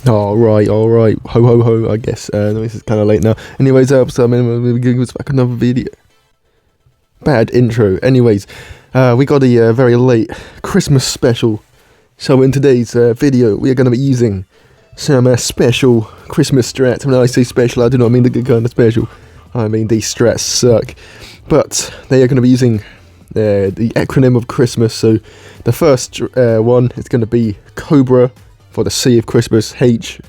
Alright. Ho ho ho, I guess. This is kind of late now. Anyways, so we're going to back another video. Bad intro. Anyways, we got a very late Christmas special. So in today's video, we are going to be using some special Christmas strats. When I say special, I do not mean the good kind of special. I mean these strats suck. But they are going to be using the acronym of Christmas. So the first one is going to be Cobra for the C of Christmas, H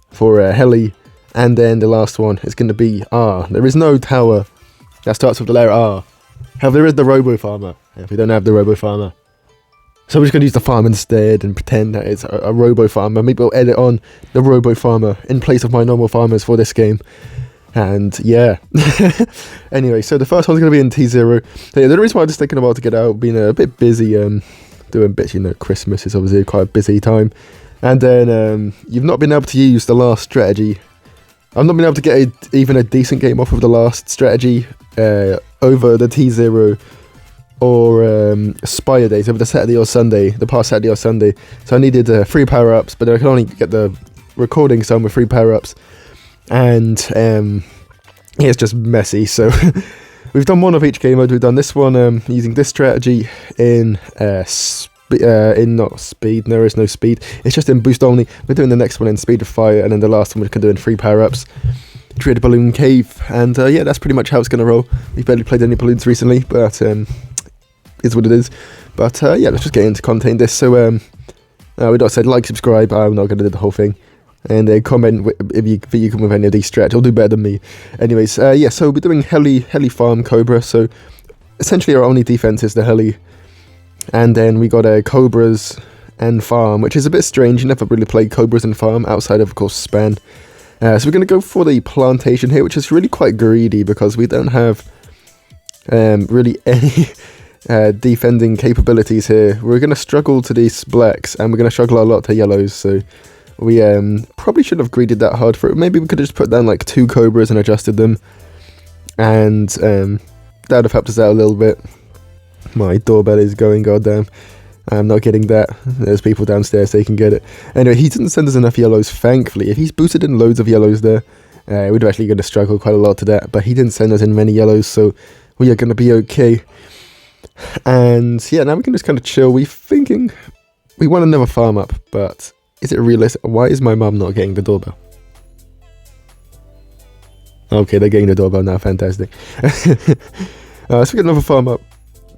for heli, and then the last one is going to be R. There is no tower that starts with the letter R. However, there is the Robo Farmer, if we don't have the Robo Farmer. So we're just going to use the farm instead and pretend that it's a Robo Farmer. Maybe we'll edit on the Robo Farmer in place of my normal farmers for this game. And yeah. Anyway, so the first one's going to be in T0. Yeah, the reason why I'm just taking a while to get out, being a bit busy doing bits, Christmas is obviously quite a busy time. And then you've not been able to use the last strategy. I've not been able to get even a decent game off of the last strategy over the T0 or Spire Days, over the Saturday or Sunday, the past Saturday or Sunday. So I needed 3 power-ups, but I can only get the recording done with 3 power-ups. And yeah, it's just messy. So we've done one of each game mode. We've done this one using this strategy in not speed, there is no speed, it's just in boost only. We're doing the next one in speed of fire, and then the last one we can do in 3 power-ups. Create a balloon cave, and yeah, that's pretty much how it's going to roll. We've barely played any balloons recently, but is what it is. But yeah, let's just get into content this. So we don't said like, subscribe. I'm not going to do the whole thing, and comment if you think you come with any of these strats. You'll do better than me. Anyways, yeah, so we're doing heli farm Cobra. So essentially our only defense is the heli. And then we got Cobras and Farm, which is a bit strange. You never really played Cobras and Farm outside of course, Span. So we're going to go for the Plantation here, which is really quite greedy because we don't have really any defending capabilities here. We're going to struggle to these blacks, and we're going to struggle a lot to yellows. So we probably shouldn't have greeded that hard for it. Maybe we could have just put down like 2 Cobras and adjusted them. And that would have helped us out a little bit. My doorbell is going, goddamn. I'm not getting that. There's people downstairs, they can get it. Anyway, he didn't send us enough yellows, thankfully. If he's boosted in loads of yellows there, we'd actually going to struggle quite a lot to that. But he didn't send us in many yellows, so we are going to be okay. And yeah, now we can just kind of chill. We're thinking we want another farm up, but is it realistic? Why is my mum not getting the doorbell? Okay, they're getting the doorbell now, fantastic. So we get another farm up.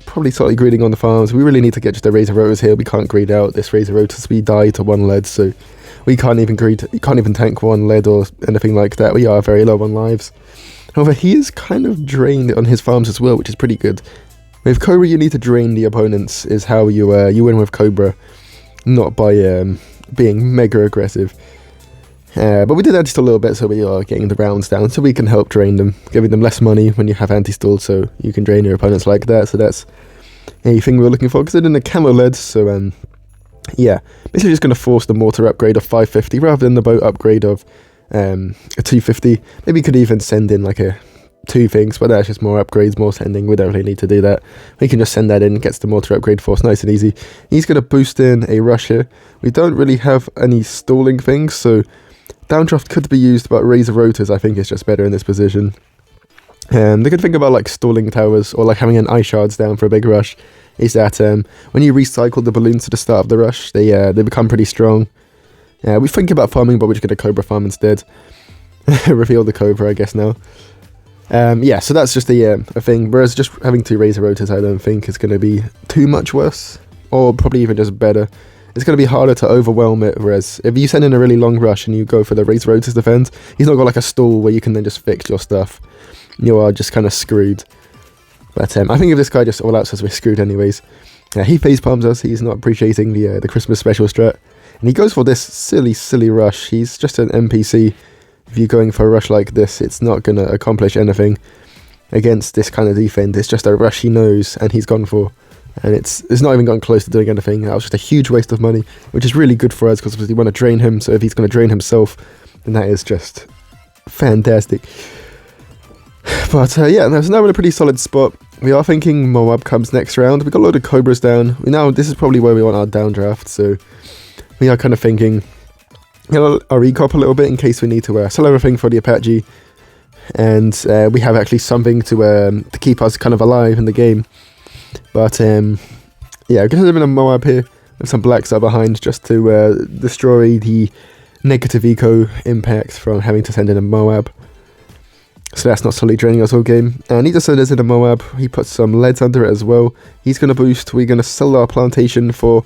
Probably slightly greeding on the farms. We really need to get just the Razor Rotors here. We can't greed out this Razor Rotors. We die to 1 lead, so we can't even greed. You can't even tank 1 lead or anything like that. We are very low on lives. However, he is kind of drained on his farms as well, which is pretty good. With Cobra, you need to drain the opponents. Is how you win with Cobra, not by being mega aggressive. But we did that just a little bit, so we are getting the rounds down, so we can help drain them, giving them less money when you have anti-stall, so you can drain your opponents like that. So that's a thing we're looking for, because they're in the camo leads. So yeah, basically just going to force the mortar upgrade of 550 rather than the boat upgrade of a 250. Maybe you could even send in like a 2 things, but that's just more upgrades, more sending. We don't really need to do that. We can just send that in, gets the mortar upgrade force nice and easy. He's going to boost in a rush here. We don't really have any stalling things, so downdraft could be used, but Razor Rotors I think is just better in this position. The good thing about like stalling towers or like having an ice shards down for a big rush is that when you recycle the balloons to the start of the rush, they become pretty strong. We think about farming, but we're just going to Cobra farm instead. Reveal the Cobra, I guess now. Yeah, so that's just a thing. Whereas just having 2 Razor Rotors, I don't think is going to be too much worse, or probably even just better. It's going to be harder to overwhelm it, whereas if you send in a really long rush and you go for the Razor Rotors defense, he's not got like a stall where you can then just fix your stuff. You are just kind of screwed. But I think if this guy just all outs us, we're screwed anyways. He facepalms us, he's not appreciating the Christmas special strat. And he goes for this silly rush. He's just an NPC. If you're going for a rush like this, it's not going to accomplish anything against this kind of defense. It's just a rush he knows and he's gone for. And it's not even gotten close to doing anything. That was just a huge waste of money, which is really good for us because we want to drain him. So if he's going to drain himself, then that is just fantastic. But yeah, now we're in a pretty solid spot. We are thinking Moab comes next round. We got a load of Cobras down. This is probably where we want our downdraft. So we are kind of thinking I'll recop a little bit in case we need to sell everything for the Apache, and we have actually something to keep us kind of alive in the game. But yeah, we're going to live in a Moab here with some blacks are behind just to destroy the negative eco impact from having to send in a Moab. So that's not slowly draining us all game. And he just said there's in a Moab. He puts some leads under it as well. He's going to boost. We're going to sell our plantation for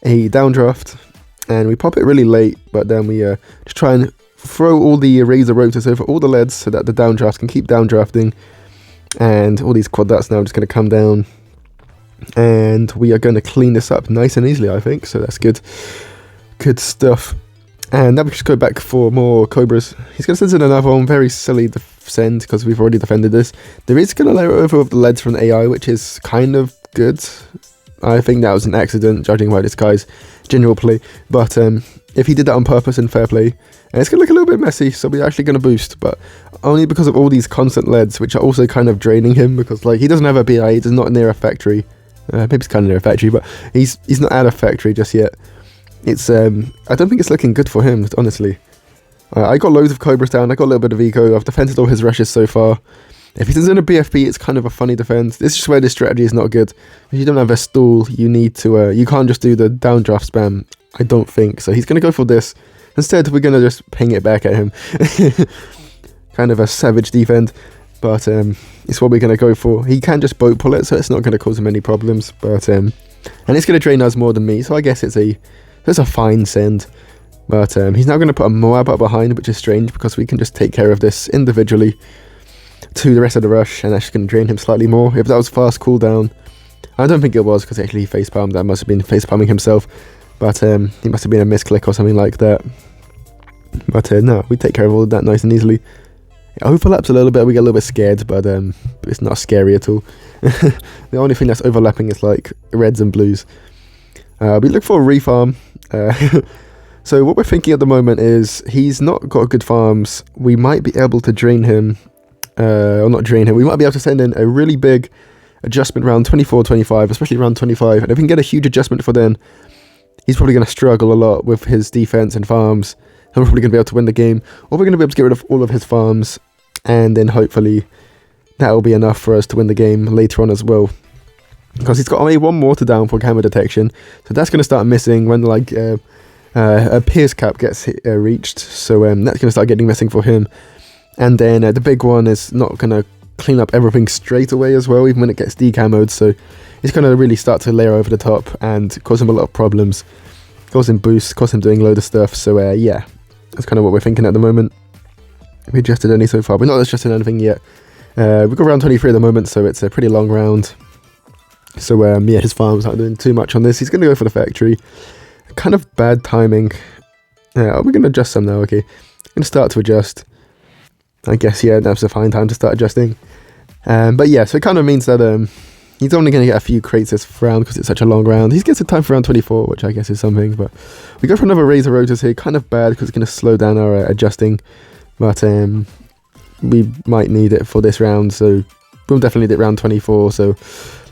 a downdraft. And we pop it really late, but then we just try and throw all the razor rotors over all the leads so that the downdraft can keep downdrafting. And all these quad darts now are just going to come down. And we are going to clean this up nice and easily, I think. So that's good. Good stuff. And now we just go back for more Cobras. He's going to send in another one. Very silly to send because we've already defended this. There is going to layer over with the leads from the AI, which is kind of good. I think that was an accident, judging by this guy's general play. But if he did that on purpose, and fair play. And it's going to look a little bit messy, so we're actually going to boost. But only because of all these constant leads, which are also kind of draining him. Because like he doesn't have a BI, he's not near a factory. Maybe he's kind of near a factory, but he's not at a factory just yet. It's I don't think it's looking good for him, honestly. I got loads of Cobras down, I got a little bit of eco, I've defended all his rushes so far. If he sends in a BFB, it's kind of a funny defense. This is just where this strategy is not good. If you don't have a stall, you need to, you can't just do the downdraft spam, I don't think. So he's going to go for this. Instead, we're going to just ping it back at him. Kind of a savage defend, but it's what we're going to go for. He can just boat pull it, so it's not going to cause him any problems. But and it's going to drain us more than me, so I guess it's a fine send. But he's now going to put a Moab up behind, which is strange because we can just take care of this individually to the rest of the rush, and that's just going to drain him slightly more. If that was fast cooldown, I don't think it was because actually he facepalmed. That must have been facepalming himself, but he must have been a misclick or something like that. But no, we take care of all of that nice and easily. It overlaps a little bit, we get a little bit scared, but it's not scary at all. The only thing that's overlapping is like reds and blues. We look for a refarm. So what we're thinking at the moment is he's not got good farms. We might be able to drain him, or not drain him. We might be able to send in a really big adjustment round 24, 25, especially round 25. And if we can get a huge adjustment for then, he's probably going to struggle a lot with his defense and farms. And we're probably going to be able to win the game. Or we're going to be able to get rid of all of his farms. And then hopefully that will be enough for us to win the game later on as well. Because he's got only one more to down for camera detection. So that's going to start missing when like a Pierce cap gets reached. So that's going to start getting missing for him. And then the big one is not going to clean up everything straight away as well, even when it gets decamoed. So it's going to really start to layer over the top and cause him a lot of problems. Cause him boosts, cause him doing a load of stuff. So yeah, that's kind of what we're thinking at the moment. We adjusted only so far. We're not adjusting anything yet. We've got round 23 at the moment, so it's a pretty long round. So yeah, his farm's not doing too much on this. He's going to go for the factory. Kind of bad timing. We're going to adjust some now, okay. I'm going to start to adjust. I guess, yeah, that's a fine time to start adjusting. But yeah, so it kind of means that he's only going to get a few crates this round because it's such a long round. He gets a time for round 24, which I guess is something. But we go for another razor rotors here. Kind of bad because it's going to slow down our adjusting. But we might need it for this round, so we'll definitely need it round 24. So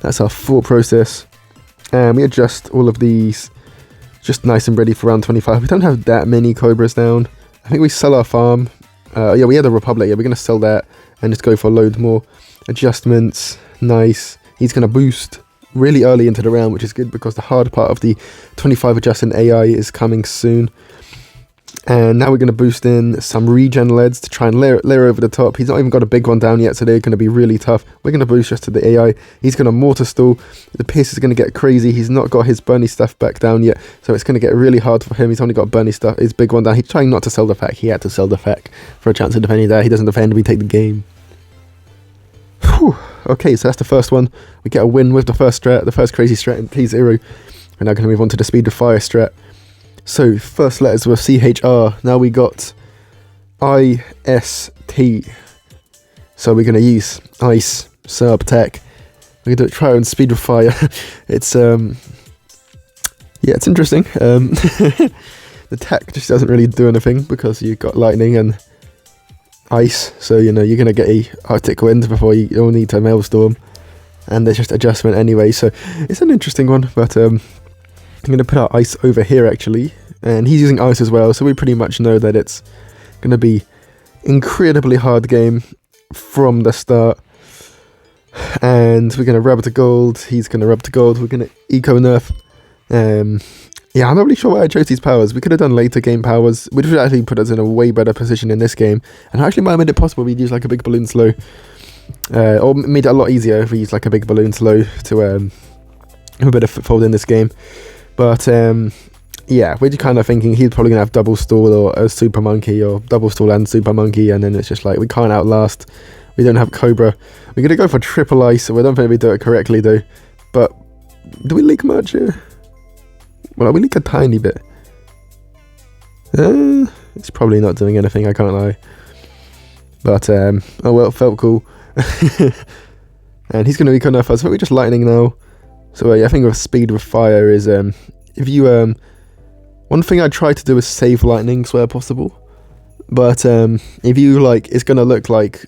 that's our thought process. And we adjust all of these just nice and ready for round 25. We don't have that many Cobras down. I think we sell our farm. Yeah, we had a Republic. Yeah, we're going to sell that and just go for a load more adjustments. Nice. He's going to boost really early into the round, which is good because the hard part of the 25 adjusting AI is coming soon. And now we're going to boost in some regen leads to try and layer over the top. He's not even got a big one down yet, so they're going to be really tough. We're going to boost just to the AI. He's going to mortar stall. The Pierce is going to get crazy. He's not got his Bernie stuff back down yet, so it's going to get really hard for him. He's only got Bernie stuff, his big one down. He's trying not to sell the fact. He had to sell the fact for a chance of defending that. He doesn't defend, we take the game. Whew. Okay, so that's the first one. We get a win with the first strat, the first crazy strat in T0. We're now going to move on to the speed of fire strat. So first letters were CHR. Now we got IST. So we're going to use ice sub tech. We're going to try and speed of fire. It's yeah, it's interesting. The tech just doesn't really do anything because you've got lightning and ice. So you know you're going to get a Arctic wind before you'll need a maelstrom, and there's just adjustment anyway. So it's an interesting one, but I'm going to put our ice over here actually, and he's using ice as well, so we pretty much know that it's going to be incredibly hard game from the start. And we're going to rub to gold, he's going to rub to gold, we're going to eco nerf. Yeah, I'm not really sure why I chose these powers. We could have done later game powers, which would actually put us in a way better position in this game, and actually might have made it possible we'd use like a big balloon slow, or made it a lot easier if we use like a big balloon slow to have a bit of foothold in this game. But yeah, we're just kind of thinking he's probably going to have double stall or a super monkey, or double stall and super monkey, and then it's just like we can't outlast. We don't have Cobra. We're going to go for triple ice, so I don't think we do it correctly though. But do we leak much here? Well, we leak a tiny bit. It's probably not doing anything, I can't lie. But, oh well, it felt cool. And he's going to eco nerf us, but we're just lightning now. So yeah, I think with speed with fire is, if you, one thing I try to do is save lightnings where possible. But if you, like, it's going to look like,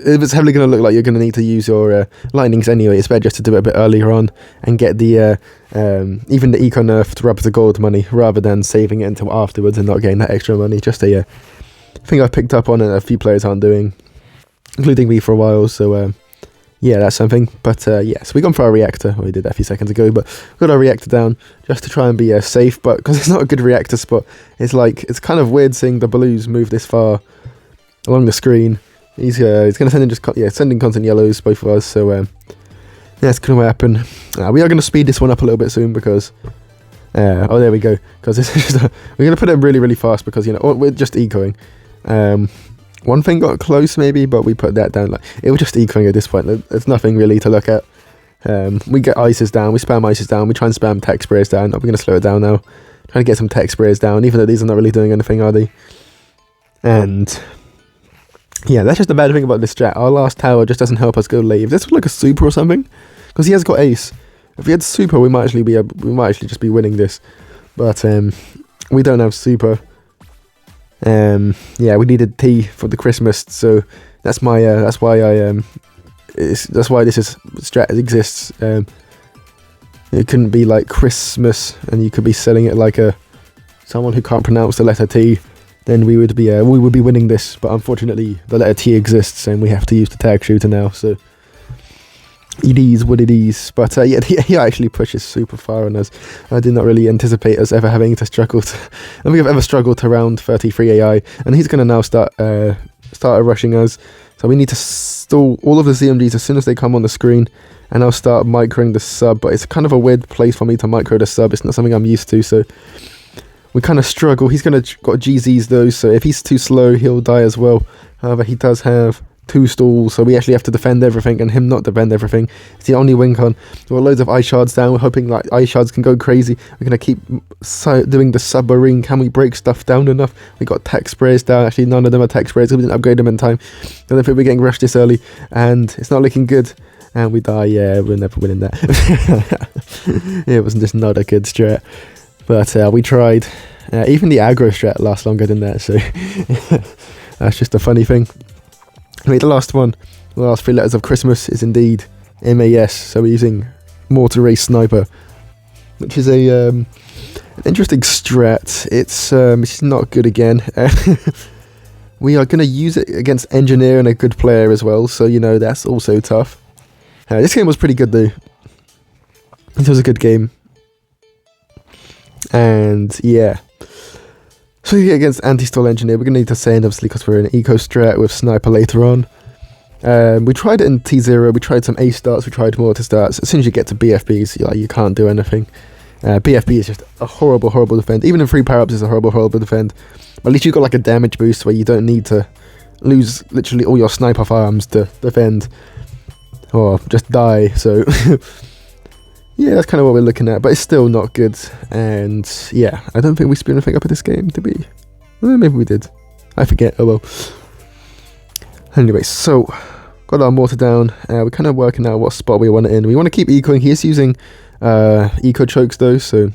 if it's heavily going to look like you're going to need to use your lightnings anyway, it's better just to do it a bit earlier on and get the even the eco nerf to rub the gold money rather than saving it until afterwards and not getting that extra money. Just a thing I've picked up on and a few players aren't doing, including me for a while. So yeah, that's something. But yeah, so we gone for our reactor. Well, we did that a few seconds ago, but we got our reactor down just to try and be safe. But because it's not a good reactor spot, it's like it's kind of weird seeing the blues move this far along the screen. He's going to send in sending constant yellows, both of us, so yeah, that's going to happen. We are going to speed this one up a little bit soon because, oh, there we go, because we're going to put it really, really fast because, you know, we're just ecoing. One thing got close maybe, but we put that down, like, it was just ecoing at this point. There's nothing really to look at. We get ices down, we spam ices down, we try and spam tech sprays down. We're going to slow it down now, trying to get some tech sprays down, even though these are not really doing anything, are they? And yeah, that's just the bad thing about this strat. Our last tower just doesn't help us go late. If this was like a super or something, because he has got ace. If he had super, we might actually just be winning this. But we don't have super. Yeah, we needed T for the Christmas, so that's my that's why this strat exists. It couldn't be like Christmas, and you could be selling it like someone who can't pronounce the letter T. Then we would be winning this, but unfortunately the letter T exists and we have to use the tag shooter now, so it is what it is. But yeah, he actually pushes super far on us. I did not really anticipate us ever having to struggle to, I don't think I've ever struggled to round 33 AI, and he's going to now start rushing us, so we need to stall all of the ZMGs as soon as they come on the screen, and I'll start microing the sub, but it's kind of a weird place for me to micro the sub. It's not something I'm used to, so we kind of struggle. He's got GZs though, so if he's too slow, he'll die as well. However, he does have 2 stalls, so we actually have to defend everything, and him not defend everything. It's the only win con. We've got loads of ice shards down. We're hoping like ice shards can go crazy. We're going to keep doing the submarine. Can we break stuff down enough? We got tech sprays down. Actually, none of them are tech sprays, so we didn't upgrade them in time. I don't think we're getting rushed this early, and it's not looking good. And we die. Yeah, we're never winning that. It was just not a good strat. But we tried. Even the aggro strat lasts longer than that, so that's just a funny thing. Anyway, the last 3 letters of Christmas is indeed MAS, so we're using Mortar Ray Sniper, which is an interesting strat. It's not good again. We are going to use it against Engineer and a good player as well, so you know that's also tough. This game was pretty good though. It was a good game. And yeah, so we get against anti-stall engineer. We're gonna need to send obviously because we're in eco strat with sniper later on. We tried it in T0. We tried some A starts. We tried mortar starts. As soon as you get to BFBs, you can't do anything. BFB is just a horrible defend. Even in free power-ups, it's a horrible defend. But at least you got like a damage boost where you don't need to lose literally all your sniper farms to defend or just die. So. Yeah, that's kind of what we're looking at, but it's still not good. And yeah, I don't think we screwed anything up in this game, did we? Maybe we did. I forget. Oh well. Anyway, so got our mortar down. We're kind of working out what spot we want it in. We want to keep ecoing. He is using eco chokes though, so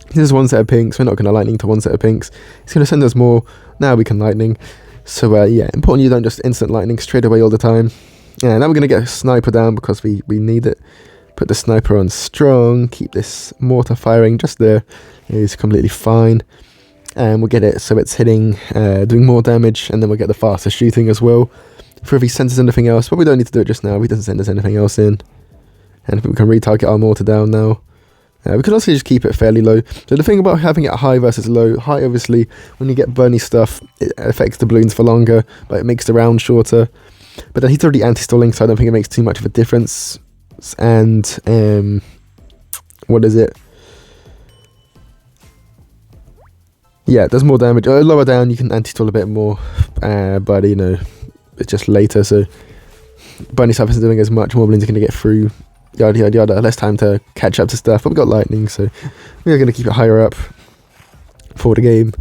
this is 1 set of pinks. We're not going to lightning to 1 set of pinks. He's going to send us more. Now we can lightning. So yeah, important you don't just instant lightning straight away all the time. Yeah, now we're going to get a sniper down because we need it. Put the sniper on strong, keep this mortar firing just there. It's completely fine. And we'll get it so it's hitting, doing more damage, and then we'll get the faster shooting as well. For if he sends us anything else, but we don't need to do it just now. He doesn't send us anything else in. And we can retarget our mortar down now. We could also just keep it fairly low. So the thing about having it high versus low, high obviously, when you get burny stuff, it affects the balloons for longer, but it makes the round shorter. But then he's already anti-stalling, so I don't think it makes too much of a difference. And, what is it? Yeah, it does more damage. Lower down, you can anti-stall a bit more, but you know, it's just later, so burny stuff isn't doing as much, more balloons are going to get through, yada yada yada, less time to catch up to stuff, but we've got lightning, so we're going to keep it higher up for the game.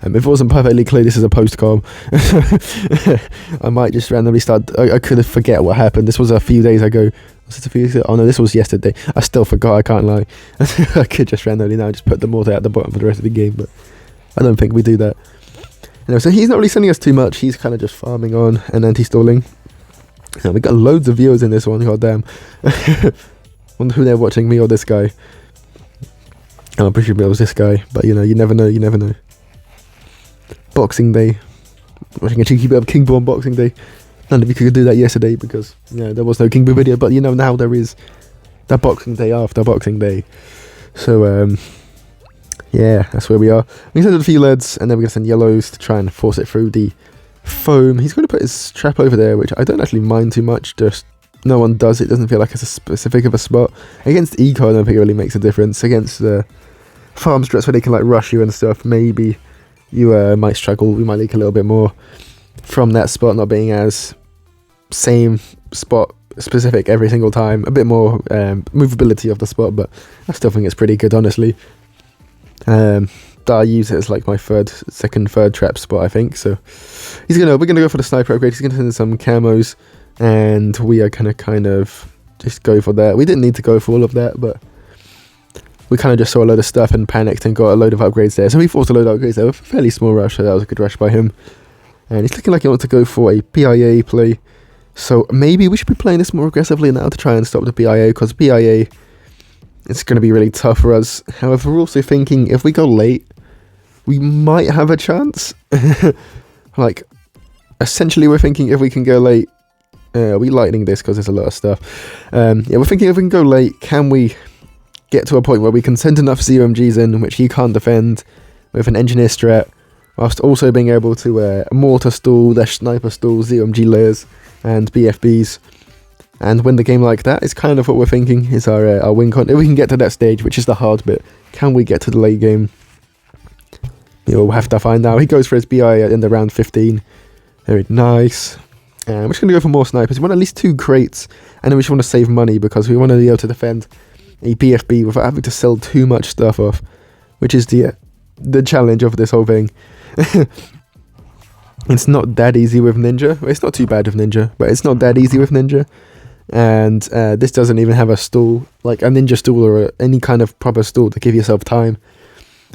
If it wasn't perfectly clear, this is a post-com. I might just randomly start, I could forget what happened. This was a few days ago. Was it a few days ago? Oh no, this was yesterday. I still forgot, I can't lie. I could just randomly now just put the mortar at the bottom for the rest of the game, but I don't think we do that. Anyway, so he's not really sending us too much. He's kind of just farming on and anti-stalling. And we got loads of viewers in this one. God damn. Wonder who they're watching, me or this guy. I'm pretty sure it was this guy, but you know, you never know. You never know. Boxing Day. Watching a cheeky bit of King Boo on Boxing Day. None of you could do that yesterday because there was no King Boo video, but you know now there is that Boxing Day after Boxing Day. So yeah, that's where we are. We send a few LEDs, and then we're going to send yellows to try and force it through the foam. He's going to put his trap over there, which I don't actually mind too much. Just no one does it. Doesn't feel like it's a specific of a spot. Against Eco, I don't think it really makes a difference. Against the farm strats where they can like rush you and stuff, maybe you might struggle. We might leak a little bit more from that spot not being as same spot specific every single time. A bit more movability of the spot, but I still think it's pretty good, honestly. I use it as like my second, third trap spot, I think. So we're gonna go for the sniper upgrade. He's gonna send some camos, and we are gonna kind of just go for that. We didn't need to go for all of that, but we kind of just saw a load of stuff and panicked and got a load of upgrades there. So we forced a load of upgrades there with a fairly small rush, so that was a good rush by him. And he's looking like he wants to go for a PIA play. So maybe we should be playing this more aggressively now to try and stop the PIA, because PIA, it's going to be really tough for us. However, we're also thinking if we go late, we might have a chance. Like, essentially we're thinking if we can go late, we lightning this because there's a lot of stuff. Yeah, we're thinking if we can go late, can we get to a point where we can send enough ZOMGs in, which he can't defend, with an engineer strat, whilst also being able to mortar stall, sniper stall, ZOMG layers, and BFBs, and win the game like that is kind of what we're thinking is our win con. If we can get to that stage, which is the hard bit, can we get to the late game? We'll have to find out. He goes for his BI in the round 15. Very nice. And we're just going to go for more snipers. We want at least 2 crates, and then we just want to save money because we want to be able to defend a BFB without having to sell too much stuff off, which is the challenge of this whole thing. It's not that easy with Ninja. Well, it's not too bad with Ninja, but it's not that easy with Ninja. And this doesn't even have a stall, like a Ninja stall or any kind of proper stall to give yourself time.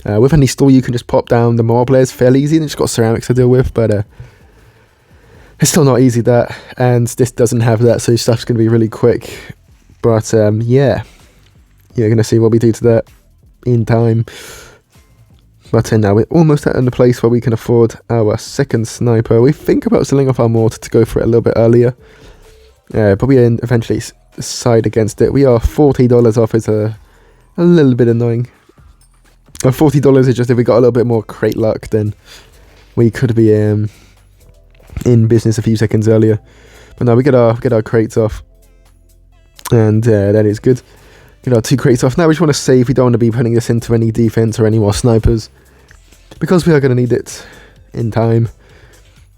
With any stall, you can just pop down the mob layers fairly easy, and it's got ceramics to deal with, but it's still not easy that, and this doesn't have that, so stuff's going to be really quick. But yeah, you're going to see what we do to that in time. But now we're almost at the place where we can afford our second sniper. We think about selling off our mortar to go for it a little bit earlier, but we eventually side against it. We are $40 off. Is a little bit annoying. $40 is just if we got a little bit more crate luck, then we could be in business a few seconds earlier. But now we get our crates off, and that is good. Get our 2 crates off. Now we just want to save. We don't want to be putting this into any defense or any more snipers, because we are going to need it in time.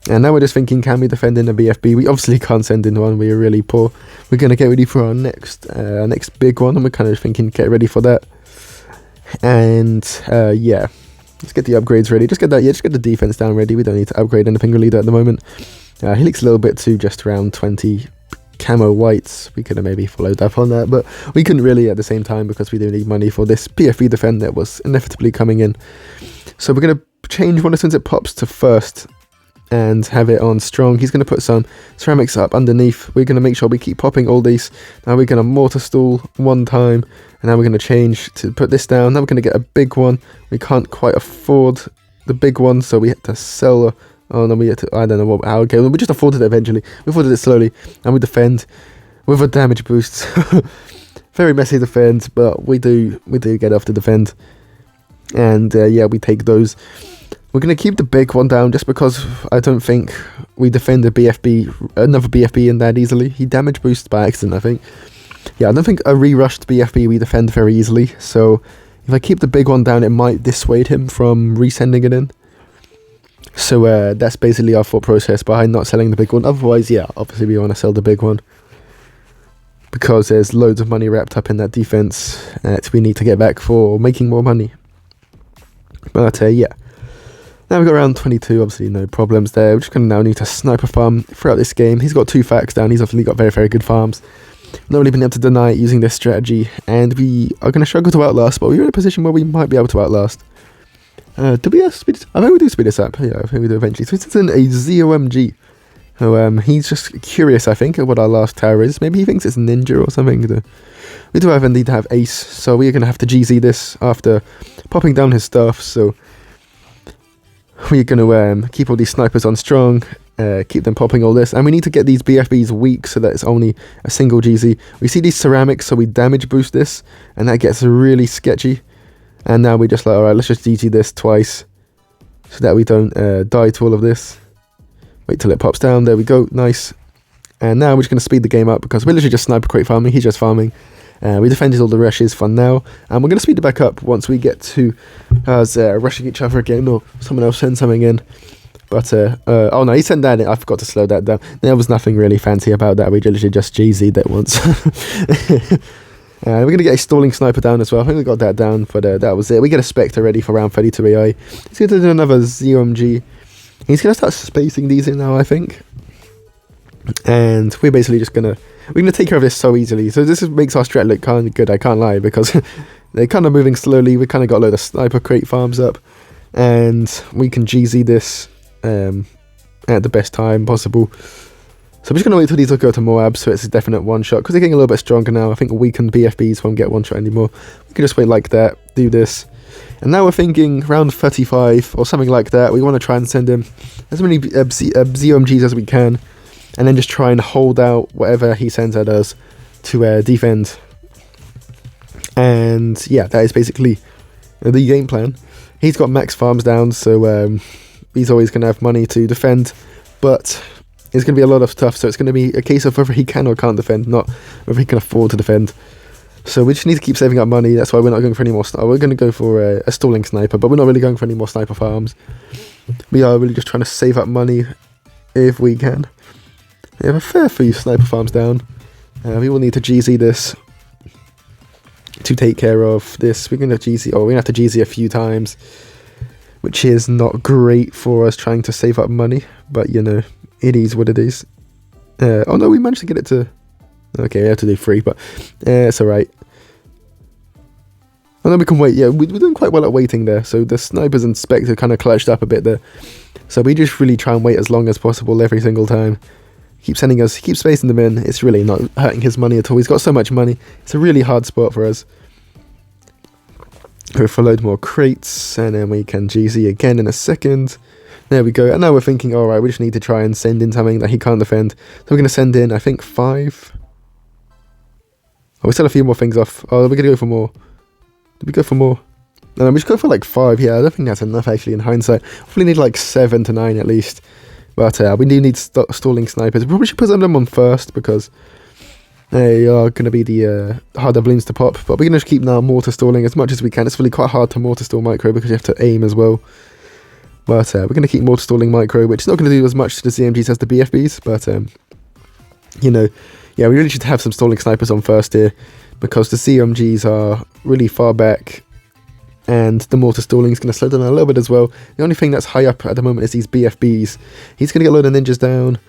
And now we're just thinking, can we defend in a BFB? We obviously can't send in one. We are really poor. We're going to get ready for our next big one, and we're kind of thinking, get ready for that. And yeah, let's get the upgrades ready. Just get the defense down ready. We don't need to upgrade anything really at the moment. He leaks a little bit to just around 20 camo whites. We could have maybe followed up on that, but we couldn't really at the same time because we do need money for this PFV defend that was inevitably coming in. So we're going to change one as soon as it pops to first, and have it on strong. He's going to put some ceramics up underneath. We're going to make sure we keep popping all these. Now we're going to mortar stall one time, and now we're going to change to put this down. Now we're going to get a big one. We can't quite afford the big one, so we had to sell. Oh no, we had to. I don't know how. Okay, we just afforded it eventually. We afforded it slowly, and we defend with a damage boost. Very messy defend, but we do get off to defend, and yeah, we take those. We're going to keep the big one down just because I don't think we defend another BFB in that easily. He damage boosts by accident, I think. Yeah, I don't think a re-rushed BFB we defend very easily. So if I keep the big one down, it might dissuade him from resending it in. So that's basically our thought process behind not selling the big one. Otherwise, yeah, obviously we want to sell the big one, because there's loads of money wrapped up in that defense that we need to get back for making more money. But yeah. Now we've got round 22, obviously no problems there. We're just going to now need to sniper farm throughout this game. He's got 2 facts down. He's obviously got very, very good farms. Not really been able to deny it using this strategy, and we are going to struggle to outlast, but we're in a position where we might be able to outlast. Do we speed this? I think we do speed this up. Yeah, I think we do eventually. So it's in a ZOMG. So he's just curious, I think, of what our last tower is. Maybe he thinks it's ninja or something. We do have indeed have ace, so we're going to have to GZ this after popping down his stuff. So we're going to keep all these snipers on strong, keep them popping all this, and we need to get these BFBs weak so that it's only a single GZ. We see these ceramics, so we damage boost this, and that gets really sketchy. And now we're just like, alright, let's just GG this twice so that we don't die to all of this. Wait till it pops down. There we go. Nice. And now we're just going to speed the game up because we're literally just sniper crate farming. He's just farming. We defended all the rushes for now, and we're going to speed it back up once we get to us rushing each other again, or someone else send something in. But, oh no, he sent that in. I forgot to slow that down. There was nothing really fancy about that. We literally just GZ'd that once. We're going to get a stalling sniper down as well. I think we got that down, but that was it. We get a Spectre ready for round 32 AI. He's going to do another ZOMG. He's going to start spacing these in now, I think. And we're basically just going to... We're going to take care of this so easily. So this makes our strat look kind of good, I can't lie, because they're kind of moving slowly. We kind of got a load of sniper crate farms up, and we can GZ this at the best time possible. So I'm just going to wait till these will go to Moab, so it's a definite one-shot, because they're getting a little bit stronger now. I think weakened BFBs won't get one-shot anymore. We can just wait like that, do this. And now we're thinking round 35 or something like that. We want to try and send him as many ZOMGs as we can, and then just try and hold out whatever he sends at us to defend. And yeah, that is basically the game plan. He's got max farms down, so he's always going to have money to defend, but it's going to be a lot of stuff, so it's going to be a case of whether he can or can't defend, not whether he can afford to defend. So we just need to keep saving up money. That's why we're not going for any more. We're going to go for a stalling sniper, but we're not really going for any more sniper farms. We are really just trying to save up money if we can. We have a fair few sniper farms down. We will need to GZ this to take care of this. We're going to GZ, or we're going to have to GZ a few times, which is not great for us trying to save up money, but you know, it is what it is. Oh no, we managed to get it to... Okay, we have to do 3, but it's alright. Oh no, we can wait. Yeah, we're doing quite well at waiting there. So the snipers and Spectre kind of clutched up a bit there. So we just really try and wait as long as possible every single time. Keep spacing them in. It's really not hurting his money at all. He's got so much money. It's a really hard spot for us. Go for a load more crates, and then we can GZ again in a second. There we go. And now we're thinking, alright, we just need to try and send in something that he can't defend. So we're going to send in, I think, 5. Oh, we still have a few more things off. Oh, we're going to go for more. Did we go for more? No, we just go for like 5. Yeah, I don't think that's enough actually in hindsight. We need like 7 to 9 at least. But we do need stalling snipers. We probably should put them on first because they are going to be the harder bloons to pop. But we're going to keep now mortar stalling as much as we can. It's really quite hard to mortar stall micro because you have to aim as well. But we're going to keep mortar stalling micro, which is not going to do as much to the ZMGs as the BFBs. But, you know, yeah, we really should have some stalling snipers on first here because the ZMGs are really far back. And the mortar stalling is going to slow down a little bit as well. The only thing that's high up at the moment is these BFBs. He's going to get a load of ninjas down.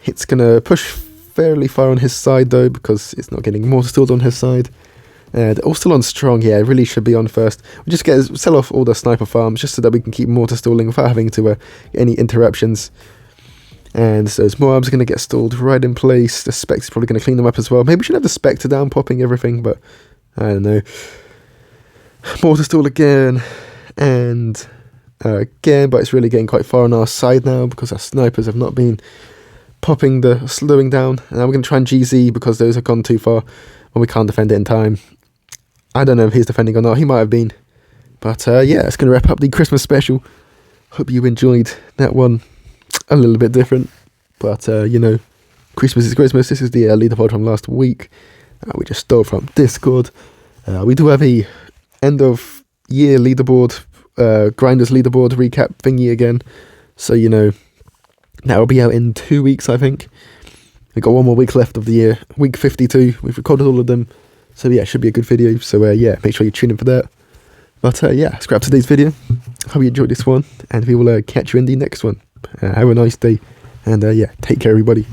It's going to push fairly far on his side though, because it's not getting mortar stalled on his side. They're all still on strong. Yeah, really should be on first. We just sell off all the sniper farms just so that we can keep mortar stalling without having to any interruptions. And so those mobs are going to get stalled right in place. The Spectre is probably going to clean them up as well. Maybe we should have the Spectre down popping everything, but I don't know. Mortar stall again, and again, but it's really getting quite far on our side now because our snipers have not been popping the slowing down. And now we're going to try and GZ because those have gone too far and we can't defend it in time. I don't know if he's defending or not. He might have been. But yeah, it's going to wrap up the Christmas special. Hope you enjoyed that one. A little bit different, but you know, Christmas is Christmas. This is the leaderboard from last week. We just stole from Discord. We do have a end of year leaderboard, grinders leaderboard recap thingy again. So you know, that will be out in 2 weeks, I think. We've got one more week left of the year, week 52. We've recorded all of them, so yeah, it should be a good video. So yeah, make sure you tune in for that. But yeah, let's grab today's video. Hope you enjoyed this one, and we will catch you in the next one. Have a nice day, and yeah, take care, everybody.